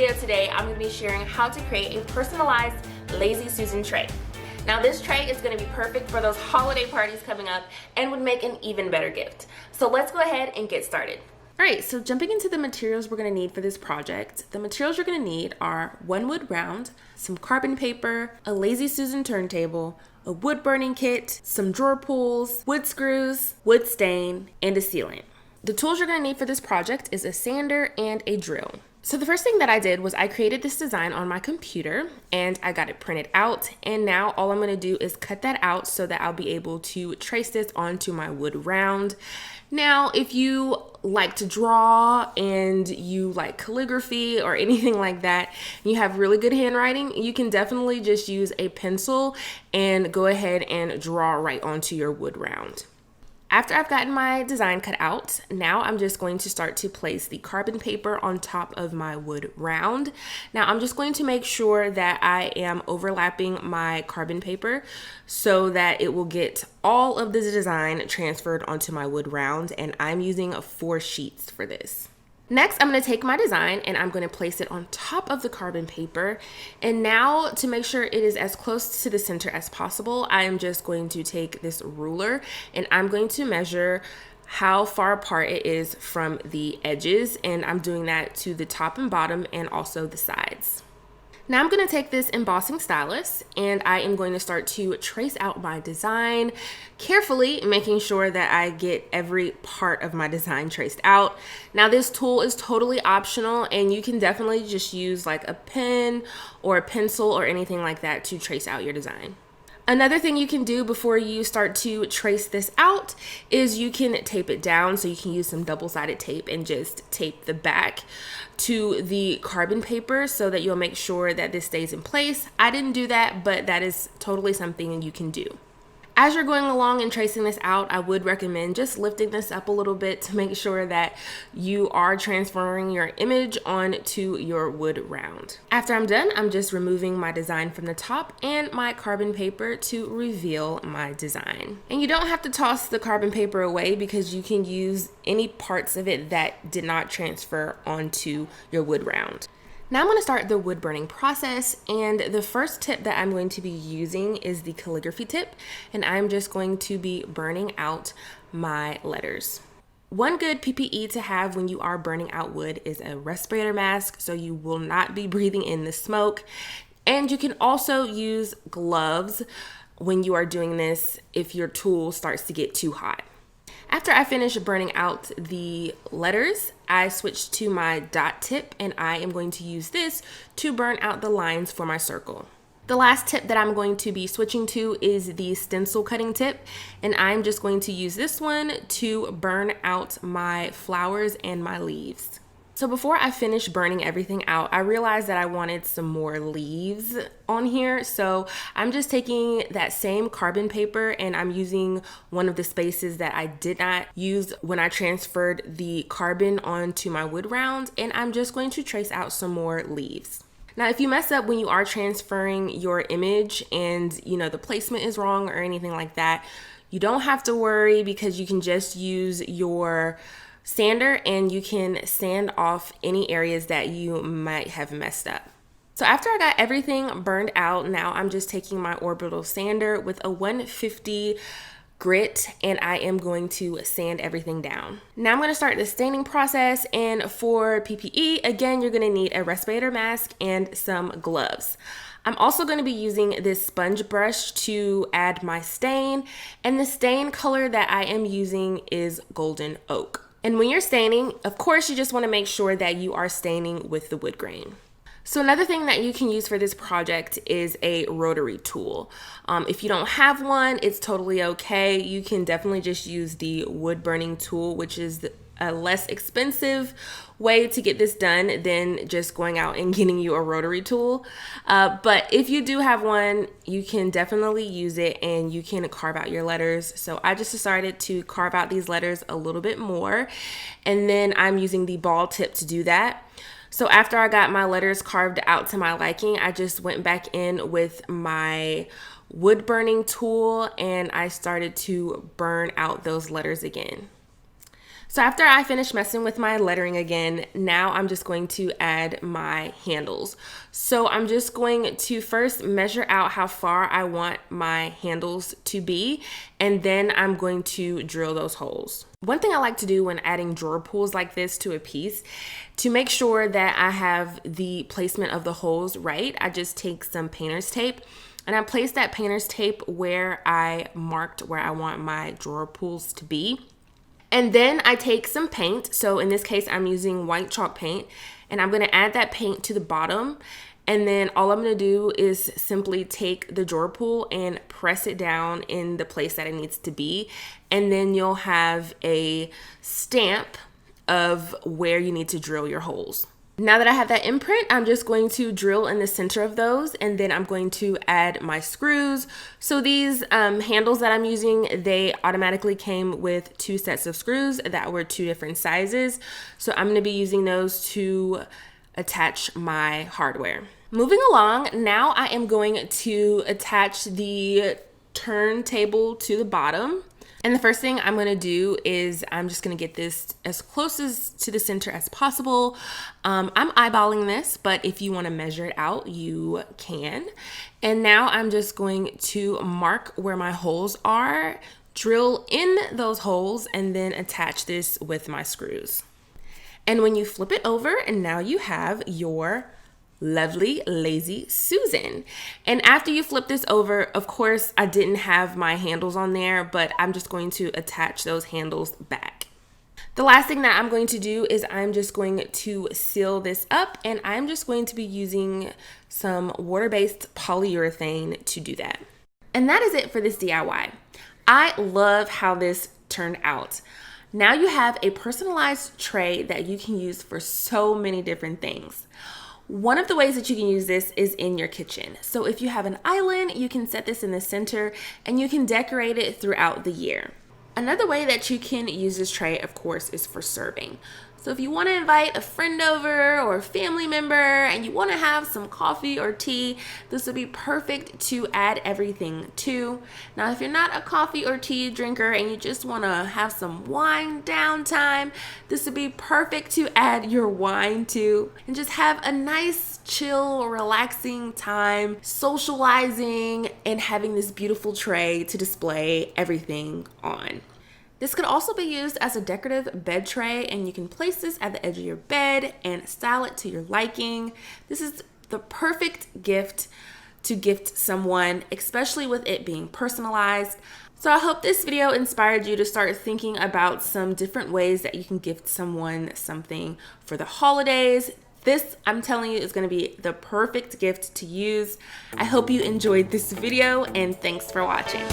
video today, I'm going to be sharing how to create a personalized Lazy Susan tray. Now this tray is going to be perfect for those holiday parties coming up and would make an even better gift. So let's go ahead and get started. Alright, so jumping into the materials we're going to need for this project. The materials you're going to need are one wood round, some carbon paper, a Lazy Susan turntable, a wood burning kit, some drawer pulls, wood screws, wood stain, and a sealant. The tools you're going to need for this project is a sander and a drill. So the first thing that I did was I created this design on my computer and I got it printed out, and now all I'm going to do is cut that out so that I'll be able to trace this onto my wood round. Now, if you like to draw and you like calligraphy or anything like that, you have really good handwriting, you can definitely just use a pencil and go ahead and draw right onto your wood round. After I've gotten my design cut out, now I'm just going to start to place the carbon paper on top of my wood round. Now I'm just going to make sure that I am overlapping my carbon paper so that it will get all of the design transferred onto my wood round, and I'm using 4 sheets for this. Next, I'm going to take my design and I'm going to place it on top of the carbon paper. And now, to make sure it is as close to the center as possible, I am just going to take this ruler and I'm going to measure how far apart it is from the edges. And I'm doing that to the top and bottom and also the sides. Now I'm going to take this embossing stylus and I am going to start to trace out my design carefully, making sure that I get every part of my design traced out. Now this tool is totally optional and you can definitely just use like a pen or a pencil or anything like that to trace out your design. Another thing you can do before you start to trace this out is you can tape it down. So you can use some double-sided tape and just tape the back to the carbon paper so that you'll make sure that this stays in place. I didn't do that, but that is totally something you can do. As you're going along and tracing this out, I would recommend just lifting this up a little bit to make sure that you are transferring your image onto your wood round. After I'm done, I'm just removing my design from the top and my carbon paper to reveal my design. And you don't have to toss the carbon paper away because you can use any parts of it that did not transfer onto your wood round. Now I'm going to start the wood burning process, and the first tip that I'm going to be using is the calligraphy tip, and I'm just going to be burning out my letters. One good PPE to have when you are burning out wood is a respirator mask, so you will not be breathing in the smoke. And you can also use gloves when you are doing this if your tool starts to get too hot. After I finish burning out the letters, I switched to my dot tip and I am going to use this to burn out the lines for my circle. The last tip that I'm going to be switching to is the stencil cutting tip, and I'm just going to use this one to burn out my flowers and my leaves. So before I finish burning everything out, I realized that I wanted some more leaves on here. So I'm just taking that same carbon paper and I'm using one of the spaces that I did not use when I transferred the carbon onto my wood round, and I'm just going to trace out some more leaves. Now, if you mess up when you are transferring your image and the placement is wrong or anything like that, you don't have to worry because you can just use your sander and you can sand off any areas that you might have messed up. So after I got everything burned out, now I'm just taking my orbital sander with a 150 grit and I am going to sand everything down. Now I'm going to start the staining process, and for PPE, again, you're going to need a respirator mask and some gloves. I'm also going to be using this sponge brush to add my stain, and the stain color that I am using is golden oak. And when you're staining, of course, you just want to make sure that you are staining with the wood grain. So another thing that you can use for this project is a rotary tool. If you don't have one, it's totally okay. You can definitely just use the wood burning tool, which is a less expensive way to get this done than just going out and getting you a rotary tool. But if you do have one, you can definitely use it and you can carve out your letters. So I just decided to carve out these letters a little bit more, and then I'm using the ball tip to do that. So after I got my letters carved out to my liking, I just went back in with my wood burning tool and I started to burn out those letters again. So after I finish messing with my lettering again, now I'm just going to add my handles. So I'm just going to first measure out how far I want my handles to be, and then I'm going to drill those holes. One thing I like to do when adding drawer pulls like this to a piece, to make sure that I have the placement of the holes right, I just take some painter's tape and I place that painter's tape where I marked where I want my drawer pulls to be. And then I take some paint. So in this case, I'm using white chalk paint, and I'm gonna add that paint to the bottom. And then all I'm gonna do is simply take the drawer pull and press it down in the place that it needs to be. And then you'll have a stamp of where you need to drill your holes. Now that I have that imprint, I'm just going to drill in the center of those, and then I'm going to add my screws. So these handles that I'm using, they automatically came with 2 sets of screws that were 2 different sizes. So I'm going to be using those to attach my hardware. Moving along, now I am going to attach the turntable to the bottom. And the first thing I'm gonna do is I'm just gonna get this as close to the center as possible. I'm eyeballing this, but if you wanna measure it out, you can. And now I'm just going to mark where my holes are, drill in those holes, and then attach this with my screws. And when you flip it over, and now you have your lovely Lazy Susan. And after you flip this over, of course, I didn't have my handles on there, but I'm just going to attach those handles back. The last thing that I'm going to do is I'm just going to seal this up, and I'm just going to be using some water-based polyurethane to do that. And that is it for this DIY. I love how this turned out. Now you have a personalized tray that you can use for so many different things. One of the ways that you can use this is in your kitchen. So if you have an island, you can set this in the center and you can decorate it throughout the year. Another way that you can use this tray, of course, is for serving. So if you want to invite a friend over or a family member and you want to have some coffee or tea, this would be perfect to add everything to. Now, if you're not a coffee or tea drinker and you just want to have some wine downtime, this would be perfect to add your wine to and just have a nice, chill, relaxing time, socializing and having this beautiful tray to display everything on. This could also be used as a decorative bed tray, and you can place this at the edge of your bed and style it to your liking. This is the perfect gift to gift someone, especially with it being personalized. So I hope this video inspired you to start thinking about some different ways that you can gift someone something for the holidays. This, I'm telling you, is going to be the perfect gift to use. I hope you enjoyed this video, and thanks for watching.